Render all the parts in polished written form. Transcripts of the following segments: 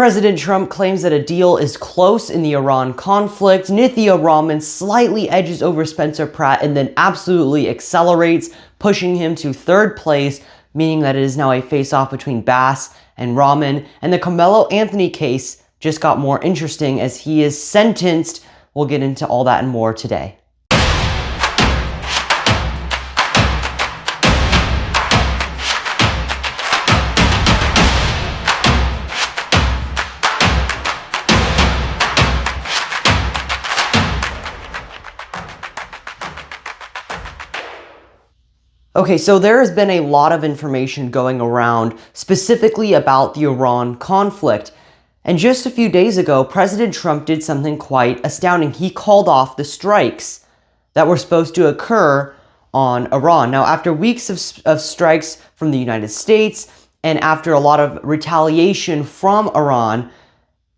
President Trump claims that a deal is close in the Iran conflict. Nithya Raman slightly edges over Spencer Pratt and then absolutely accelerates, pushing him to third place, meaning that it is now a face-off between Bass and Raman. And the Karmelo Anthony case just got more interesting as he is sentenced. We'll get into all that and more today. Okay, so there has been a lot of information going around specifically about the Iran conflict. And just a few days ago, President Trump did something quite astounding. He called off the strikes that were supposed to occur on Iran. Now, after weeks of strikes from the United States and after a lot of retaliation from Iran,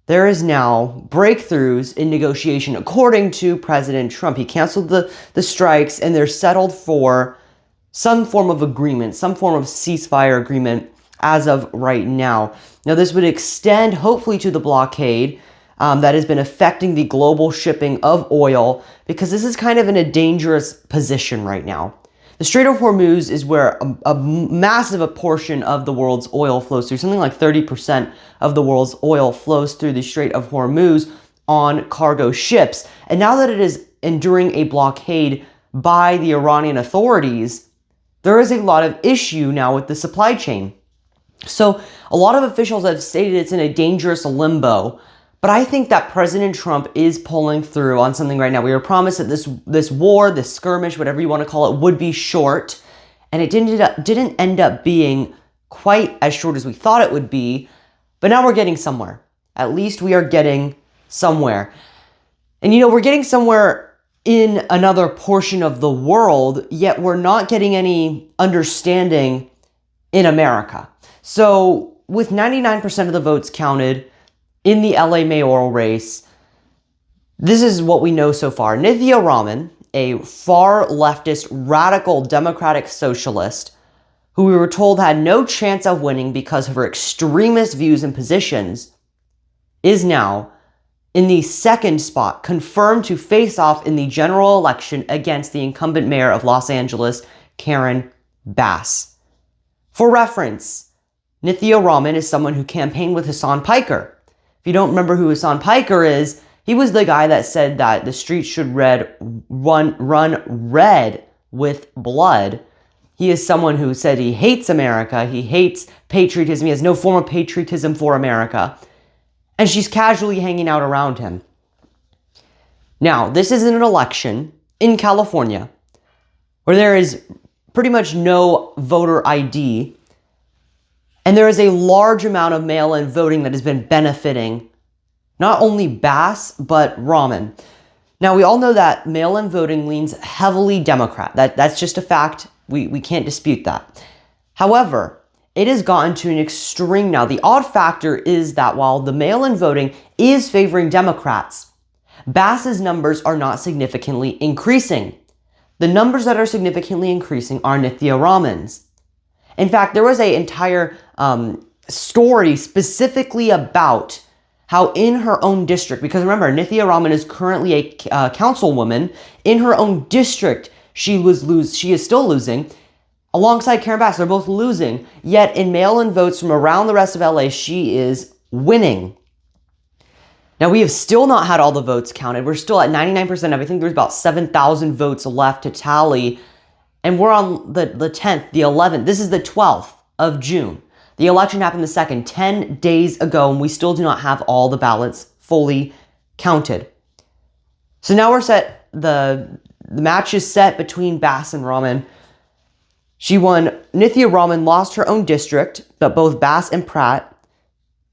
there is now breakthroughs in negotiation. According to President Trump, he canceled the strikes and they're settled for some form of agreement, some form of ceasefire agreement as of right now. Now, this would extend hopefully to the blockade that has been affecting the global shipping of oil, because this is kind of in a dangerous position right now. The Strait of Hormuz is where a massive portion of the world's oil flows through. Something like 30% of the world's oil flows through the Strait of Hormuz on cargo ships. And now that it is enduring a blockade by the Iranian authorities, there is a lot of issue now with the supply chain. So a lot of officials have stated it's in a dangerous limbo, but I think that President Trump is pulling through on something right now. We were promised that this war, this skirmish, whatever you want to call it, would be short, and it didn't end up being quite as short as we thought it would be, but now we're getting somewhere. At least we are getting somewhere. And we're getting somewhere in another portion of the world, yet we're not getting any understanding in America. So with 99% of the votes counted in the LA mayoral race, this is what we know so far. Nithya Raman, a far leftist, radical democratic socialist, who we were told had no chance of winning because of her extremist views and positions, is now in the second spot, confirmed to face off in the general election against the incumbent mayor of Los Angeles, Karen Bass. For reference, Nithya Raman is someone who campaigned with Hassan Piker. If you don't remember who Hassan Piker is, he was the guy that said that the streets should run red with blood. He is someone who said he hates America, he hates patriotism, he has no form of patriotism for America. And she's casually hanging out around him. Now, this is an election in California where there is pretty much no voter ID, and there is a large amount of mail-in voting that has been benefiting not only Bass, but Raman. Now, we all know that mail-in voting leans heavily Democrat. That's just a fact. We can't dispute that. However, it has gotten to an extreme now. The odd factor is that while the mail-in voting is favoring Democrats, Bass's numbers are not significantly increasing. The numbers that are significantly increasing are Nithya Raman's. In fact, there was an entire story specifically about how in her own district, because remember, Nithya Raman is currently a councilwoman, in her own district, she is still losing. Alongside Karen Bass, they're both losing, yet in mail-in votes from around the rest of LA, she is winning. Now, we have still not had all the votes counted. We're still at 99%. I think there's about 7,000 votes left to tally, and we're on the 10th, the 11th. This is the 12th of June. The election happened the 2nd, 10 days ago, and we still do not have all the ballots fully counted. So now we're set. The match is set between Bass and Raman. She won. Nithya Raman lost her own district, but both Bass and Pratt,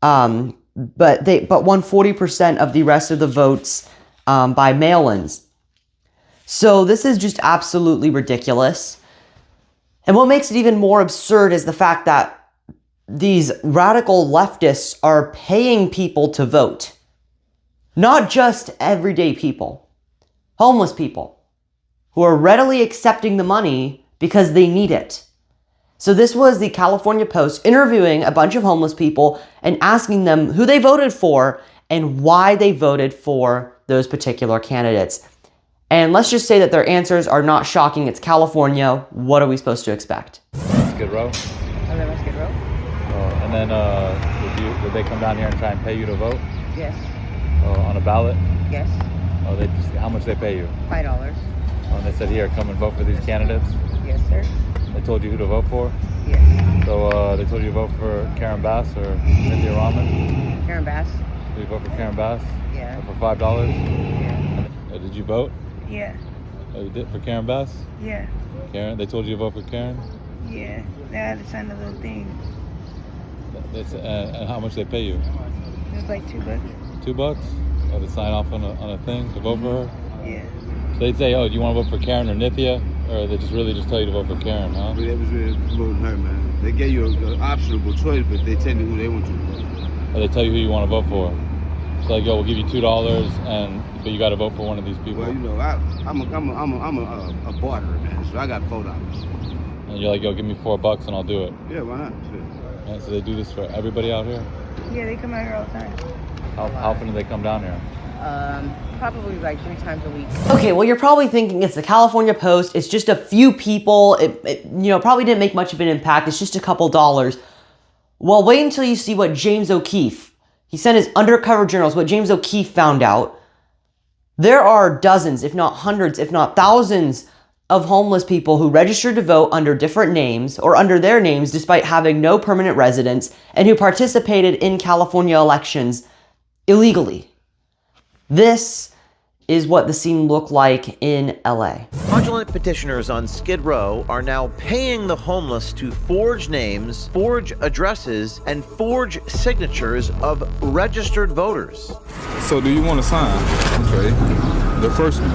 but won 40% of the rest of the votes by mail-ins. So this is just absolutely ridiculous. And what makes it even more absurd is the fact that these radical leftists are paying people to vote. Not just everyday people, homeless people, who are readily accepting the money because they need it. So this was the California Post interviewing a bunch of homeless people and asking them who they voted for and why they voted for those particular candidates. And let's just say that their answers are not shocking. It's California. What are we supposed to expect? Skid Row. Oh, that was Skid Row? And then would they come down here and try and pay you to vote? Yes. On a ballot? Yes. Oh, how much they pay you? $5. And they said, here, come and vote for these candidates? Yes, sir. They told you who to vote for? Yes. So they told you to vote for Karen Bass or Nithya Raman? Karen Bass. Did you vote for Karen Bass? Yeah. For $5? Yeah. Did you vote? Yeah. Oh, you did for Karen Bass? Yeah. Karen? They told you to vote for Karen? Yeah. They had to sign a little thing. And how much they pay you? It was like $2. $2? Oh, to sign off on a thing to vote for her? Yeah. So they'd say, oh, do you want to vote for Karen or Nithya? Or they just really just tell you to vote for Karen, huh? But it was really voting her, man. They gave you an optional choice, but they tell you who they want you to vote for. Or they tell you who you want to vote for. So like, yo, we'll give you $2, but you got to vote for one of these people. Well, you know, I'm a barterer, man. So I got $4. And you're like, yo, give me $4 and I'll do it. Yeah, why not? Shit. And so they do this for everybody out here? Yeah, they come out here all the time. How often do they come down here? Probably like 3 times a week. Okay, well, you're probably thinking it's the California Post. It's just a few people. It probably didn't make much of an impact. It's just a couple dollars. Well, wait until you see what James O'Keefe, he sent his undercover journals, what James O'Keefe found out. There are dozens, if not hundreds, if not thousands of homeless people who registered to vote under different names or under their names despite having no permanent residence and who participated in California elections illegally. This is what the scene looked like in LA. Fraudulent petitioners on Skid Row are now paying the homeless to forge names, forge addresses, and forge signatures of registered voters. So do you want to sign? Okay. The first name.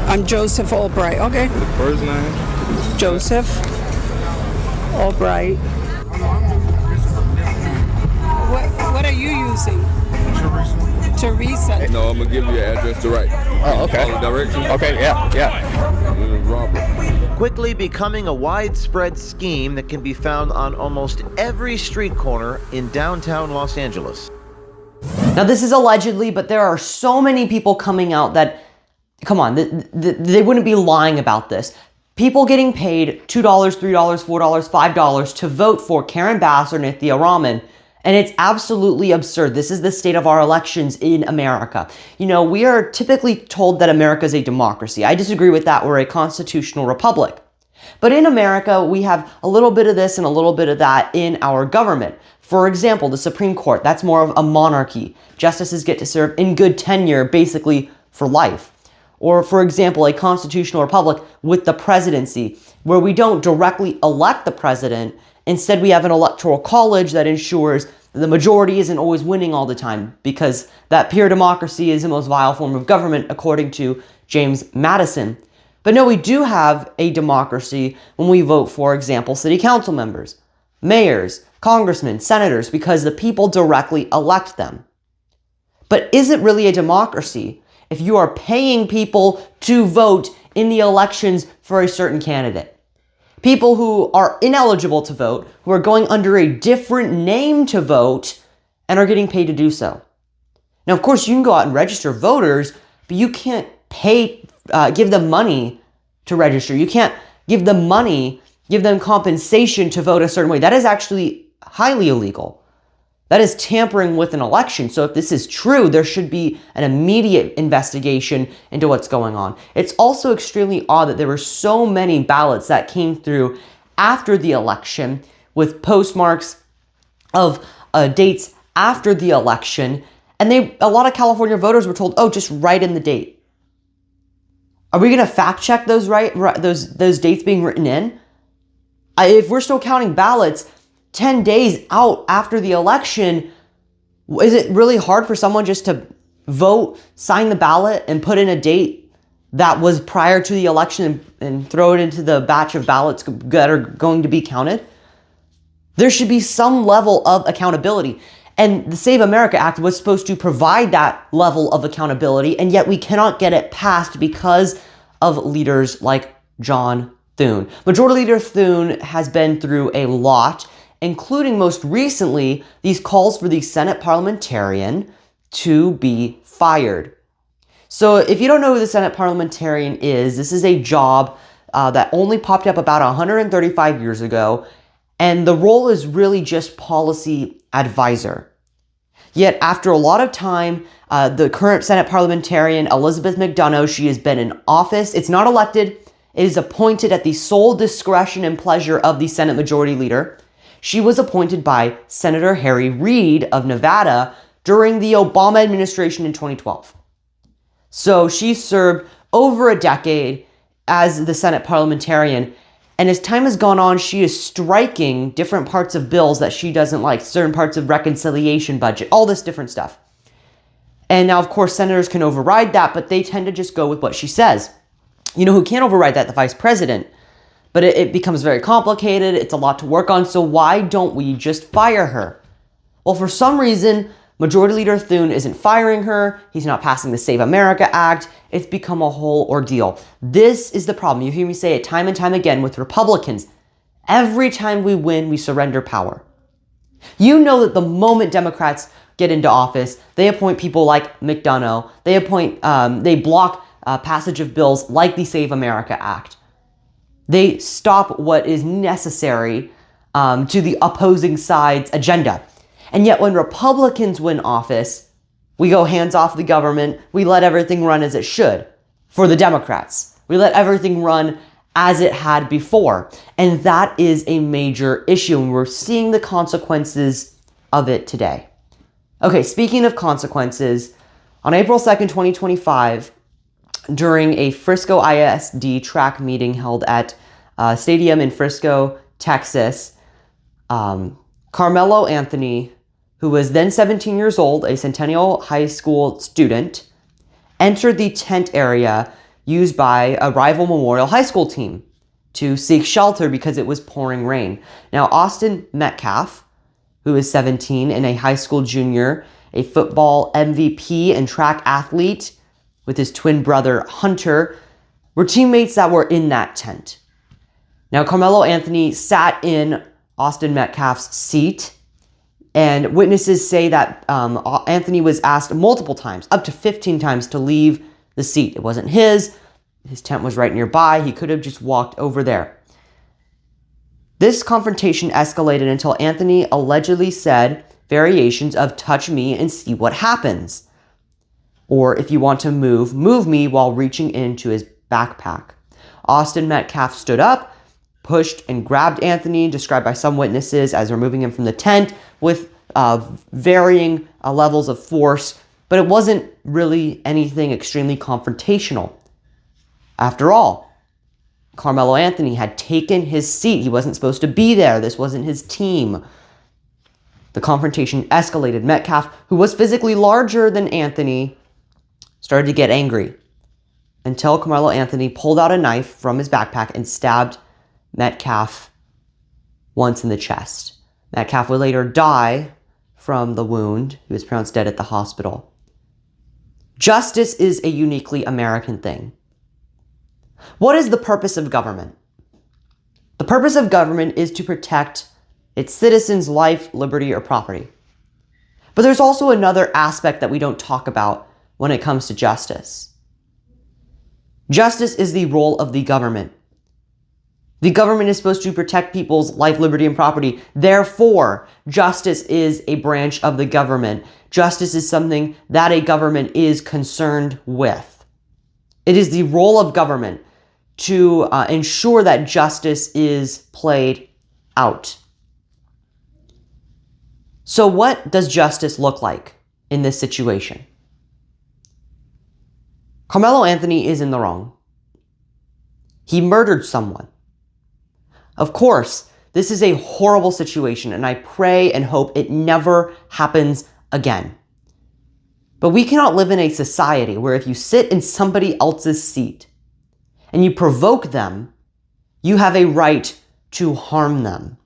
I'm Joseph Albright. Okay. The first name. Joseph Albright. What are you using? Teresa. No, I'm gonna give you your address to write. Oh, okay. Follow directions. Okay, yeah. Robert. Quickly becoming a widespread scheme that can be found on almost every street corner in downtown Los Angeles. Now, this is allegedly, but there are so many people coming out that, come on, they wouldn't be lying about this. People getting paid $2, $3, $4, $5 to vote for Karen Bass or Nithya Raman. And it's absolutely absurd. This is the state of our elections in America. You know, we are typically told that America is a democracy. I disagree with that. We're a constitutional republic. But in America, we have a little bit of this and a little bit of that in our government. For example, the Supreme Court, that's more of a monarchy. Justices get to serve in good tenure, basically for life. Or, for example, a constitutional republic with the presidency, where we don't directly elect the president. Instead, we have an electoral college that ensures the majority isn't always winning all the time, because that pure democracy is the most vile form of government, according to James Madison. But no, we do have a democracy when we vote, for example, city council members, mayors, congressmen, senators, because the people directly elect them. But is it really a democracy if you are paying people to vote in the elections for a certain candidate? People who are ineligible to vote, who are going under a different name to vote, and are getting paid to do so. Now, of course, you can go out and register voters, but you can't give them money to register. You can't give them money, give them compensation to vote a certain way. That is actually highly illegal. That is tampering with an election. So if this is true, there should be an immediate investigation into what's going on. It's also extremely odd that there were so many ballots that came through after the election with postmarks of dates after the election. And a lot of California voters were told, oh, just write in the date. Are we going to fact check those those dates being written in? If we're still counting ballots 10 days out after the election, is it really hard for someone just to vote, sign the ballot, and put in a date that was prior to the election and throw it into the batch of ballots that are going to be counted? There should be some level of accountability. And the Save America Act was supposed to provide that level of accountability, and yet we cannot get it passed because of leaders like John Thune. Majority Leader Thune has been through a lot, including most recently these calls for the Senate Parliamentarian to be fired. So if you don't know who the Senate Parliamentarian is, this is a job that only popped up about 135 years ago, and the role is really just policy advisor. Yet after a lot of time, the current Senate Parliamentarian, Elizabeth McDonough, she has been in office. It's not elected. It is appointed at the sole discretion and pleasure of the Senate Majority Leader. She was appointed by Senator Harry Reid of Nevada during the Obama administration in 2012. So she served over a decade as the Senate Parliamentarian, and as time has gone on, she is striking different parts of bills that she doesn't like, certain parts of reconciliation budget, all this different stuff. And now, of course, senators can override that, but they tend to just go with what she says. You know who can't override that? The vice president. But it becomes very complicated. It's a lot to work on. So why don't we just fire her? Well, for some reason, Majority Leader Thune isn't firing her. He's not passing the Save America Act. It's become a whole ordeal. This is the problem. You hear me say it time and time again with Republicans. Every time we win, we surrender power. You know that the moment Democrats get into office, they appoint people like McDonough. They block passage of bills like the Save America Act. They stop what is necessary to the opposing side's agenda. And yet when Republicans win office, we go hands off the government. We let everything run as it should. For the Democrats, we let everything run as it had before. And that is a major issue. And we're seeing the consequences of it today. Okay, speaking of consequences, on April 2nd, 2025, during a Frisco ISD track meeting held at a stadium in Frisco, Texas, Karmelo Anthony, who was then 17 years old, a Centennial High School student, entered the tent area used by a rival Memorial High School team to seek shelter because it was pouring rain. Now, Austin Metcalf, who is 17 and a high school junior, a football MVP and track athlete with his twin brother Hunter, were teammates that were in that tent. Now, Karmelo Anthony sat in Austin Metcalf's seat, and witnesses say that Anthony was asked multiple times, up to 15 times, to leave the seat. It wasn't his. His tent was right nearby. He could have just walked over there. This confrontation escalated until Anthony allegedly said variations of "touch me and see what happens," or "if you want to move, move me," while reaching into his backpack. Austin Metcalf stood up, pushed and grabbed Anthony, described by some witnesses as removing him from the tent with varying levels of force, but it wasn't really anything extremely confrontational. After all, Karmelo Anthony had taken his seat. He wasn't supposed to be there. This wasn't his team. The confrontation escalated. Metcalf, who was physically larger than Anthony, started to get angry until Karmelo Anthony pulled out a knife from his backpack and stabbed Metcalf once in the chest. Metcalf would later die from the wound. He was pronounced dead at the hospital. Justice is a uniquely American thing. What is the purpose of government? The purpose of government is to protect its citizens' life, liberty, or property. But there's also another aspect that we don't talk about when it comes to justice. Justice is the role of the government. The government is supposed to protect people's life, liberty, and property. Therefore, justice is a branch of the government. Justice is something that a government is concerned with. It is the role of government to ensure that justice is played out. So what does justice look like in this situation? Karmelo Anthony is in the wrong. He murdered someone. Of course, this is a horrible situation, and I pray and hope it never happens again. But we cannot live in a society where if you sit in somebody else's seat and you provoke them, you have a right to harm them.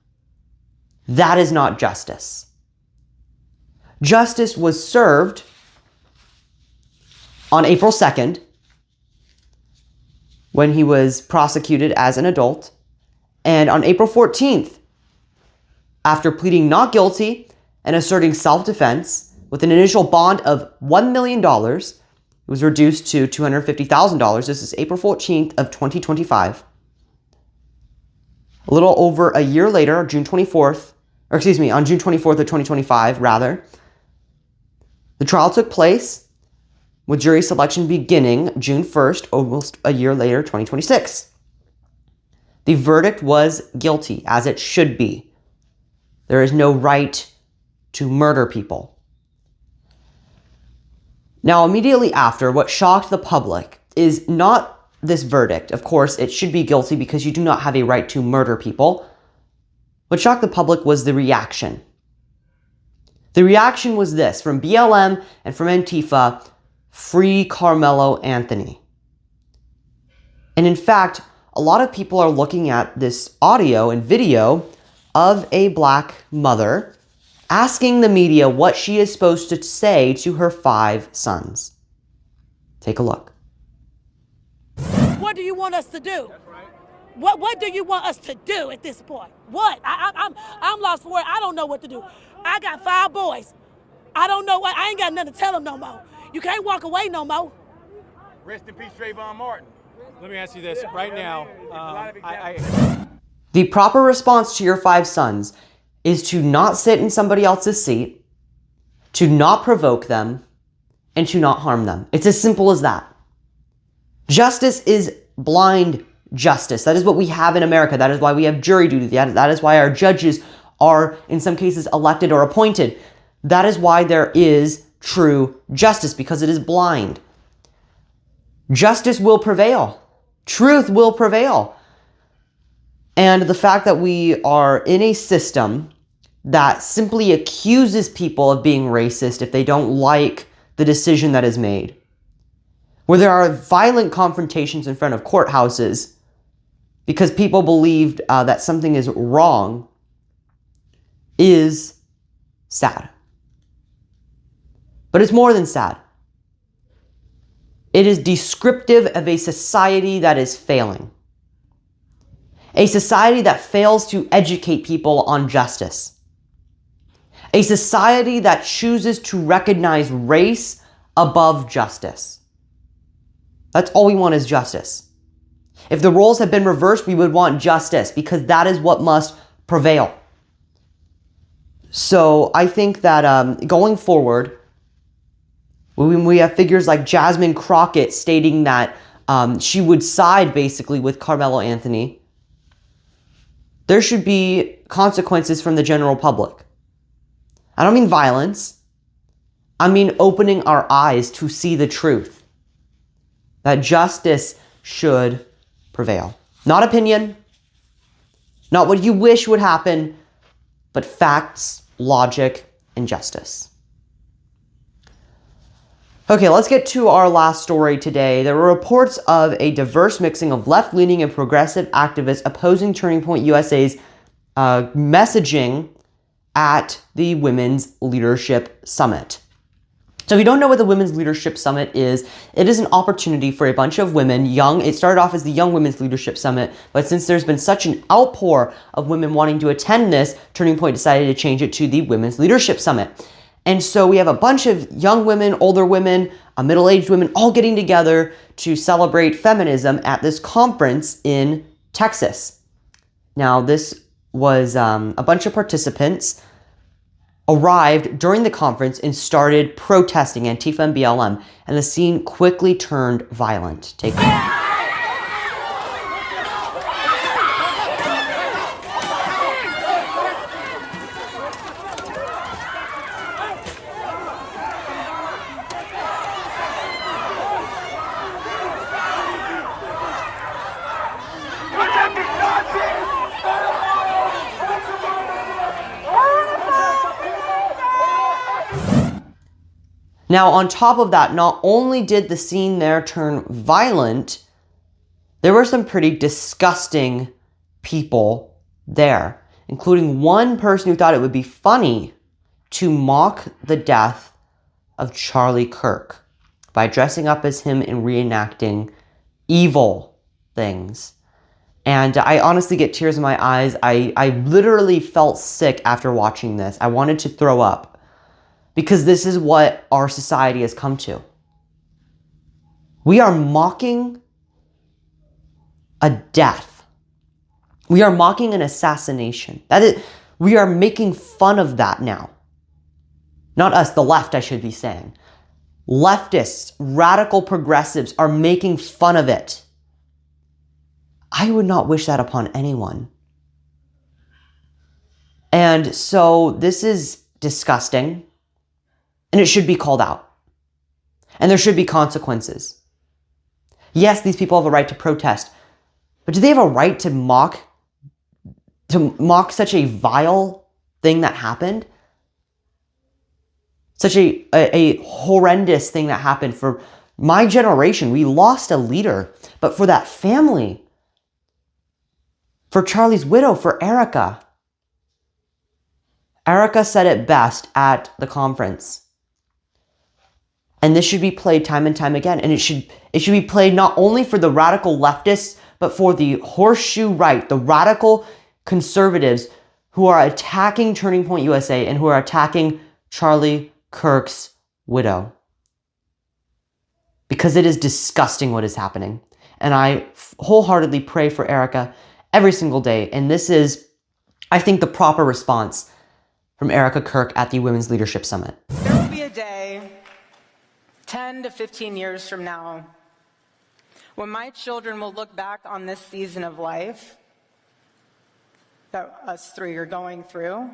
That is not justice. Justice was served on April 2nd when he was prosecuted as an adult. And on April 14th, after pleading not guilty and asserting self-defense with an initial bond of $1 million, it was reduced to $250,000. This is April 14th of 2025. A little over a year later, on June 24th of 2025, rather, the trial took place with jury selection beginning June 1st, almost a year later, 2026. The verdict was guilty, as it should be. There is no right to murder people. Now, immediately after, what shocked the public is not this verdict. Of course, it should be guilty because you do not have a right to murder people. What shocked the public was the reaction. The reaction was this, from BLM and from Antifa: free Karmelo Anthony. And in fact, a lot of people are looking at this audio and video of a black mother asking the media what she is supposed to say to her 5 sons. Take a look. What do you want us to do? What do you want us to do at this point? What? I'm lost for words. I don't know what to do. I got 5 boys. I don't know what. I ain't got nothing to tell them no more. You can't walk away no more. Rest in peace, Trayvon Martin. Let me ask you this right now. The proper response to your 5 sons is to not sit in somebody else's seat, to not provoke them, and to not harm them. It's as simple as that. Justice is blind justice. That is what we have in America. That is why we have jury duty. That is why our judges are, in some cases, elected or appointed. That is why there is true justice, because it is blind. Justice will prevail. Truth will prevail. And the fact that we are in a system that simply accuses people of being racist if they don't like the decision that is made, where there are violent confrontations in front of courthouses because people believed that something is wrong, is sad. But it's more than sad. It is descriptive of a society that is failing. A society that fails to educate people on justice. A society that chooses to recognize race above justice. That's all we want is justice. If the roles had been reversed, we would want justice, because that is what must prevail. So I think that going forward, when we have figures like Jasmine Crockett stating that she would side basically with Karmelo Anthony, there should be consequences from the general public. I don't mean violence. I mean opening our eyes to see the truth. That justice should prevail. Not opinion, not what you wish would happen, but facts, logic, and justice. Okay, let's get to our last story today. There were reports of a diverse mixing of left-leaning and progressive activists opposing Turning Point USA's messaging at the Women's Leadership Summit. So if you don't know what the Women's Leadership Summit is, it is an opportunity for a bunch of women, it started off as the Young Women's Leadership Summit, but since there's been such an outpour of women wanting to attend this, Turning Point decided to change it to the Women's Leadership Summit. And so we have a bunch of young women, older women, middle-aged women, all getting together to celebrate feminism at this conference in Texas. Now, this was a bunch of participants arrived during the conference and started protesting Antifa and BLM, and the scene quickly turned violent. Take a look. Now, on top of that, not only did the scene there turn violent, there were some pretty disgusting people there, including one person who thought it would be funny to mock the death of Charlie Kirk by dressing up as him and reenacting evil things. And I honestly get tears in my eyes. I literally felt sick after watching this. I wanted to throw up because this is what our society has come to. We are mocking a death. We are mocking an assassination. We are making fun of that now. Not us, the left, I should be saying. Leftists, radical progressives are making fun of it. I would not wish that upon anyone. And so this is disgusting, and it should be called out. And there should be consequences. Yes, these people have a right to protest, but do they have a right to mock such a vile thing that happened? Such a horrendous thing that happened for my generation. We lost a leader, but for that family, for Charlie's widow, for Erika. Erika said it best at the conference. And this should be played time and time again. And it should be played not only for the radical leftists, but for the horseshoe right, the radical conservatives who are attacking Turning Point USA and who are attacking Charlie Kirk's widow. Because it is disgusting what is happening. And I wholeheartedly pray for Erika every single day. And this is, I think, the proper response from Erika Kirk at the Women's Leadership Summit. There will be a day 10 to 15 years from now when my children will look back on this season of life that us three are going through,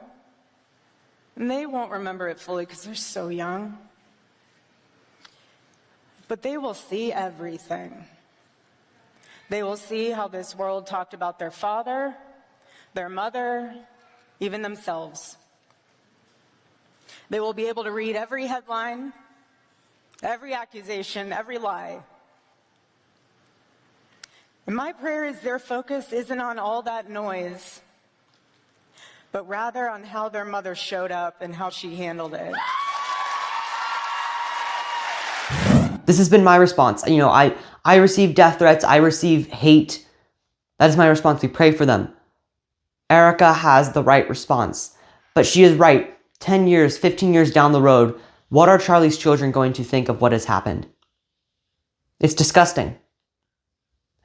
and they won't remember it fully because they're so young. But they will see everything. They will see how this world talked about their father, their mother, even themselves. They will be able to read every headline, every accusation, every lie. And my prayer is their focus isn't on all that noise, but rather on how their mother showed up and how she handled it. This has been my response. You know, I receive death threats. I receive hate. That is my response. We pray for them. Erika has the right response. But she is right. 10 years, 15 years down the road, what are Charlie's children going to think of what has happened? It's disgusting.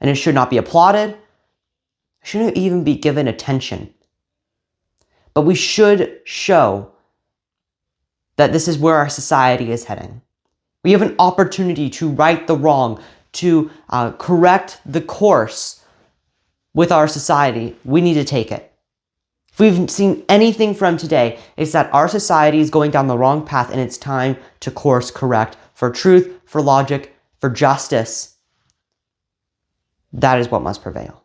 And it should not be applauded. It shouldn't even be given attention. But we should show that this is where our society is heading. We have an opportunity to right the wrong, to correct the course with our society. We need to take it. If we've seen anything from today, it's that our society is going down the wrong path and it's time to course correct for truth, for logic, for justice. That is what must prevail.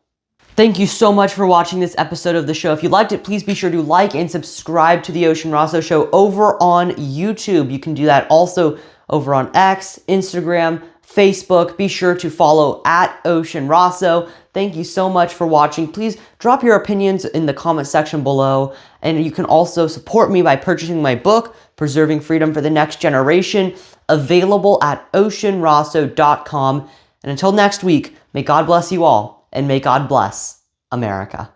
Thank you so much for watching this episode of the show. If you liked it, please be sure to like and subscribe to the Ocean Rosso Show over on YouTube. You can do that also over on X, Instagram, Facebook. Be sure to follow at Ocean Rosso. Thank you so much for watching. Please drop your opinions in the comment section below. And you can also support me by purchasing my book, Preserving Freedom for the Next Generation, available at oceanrosso.com. And until next week, may God bless you all, and may God bless America.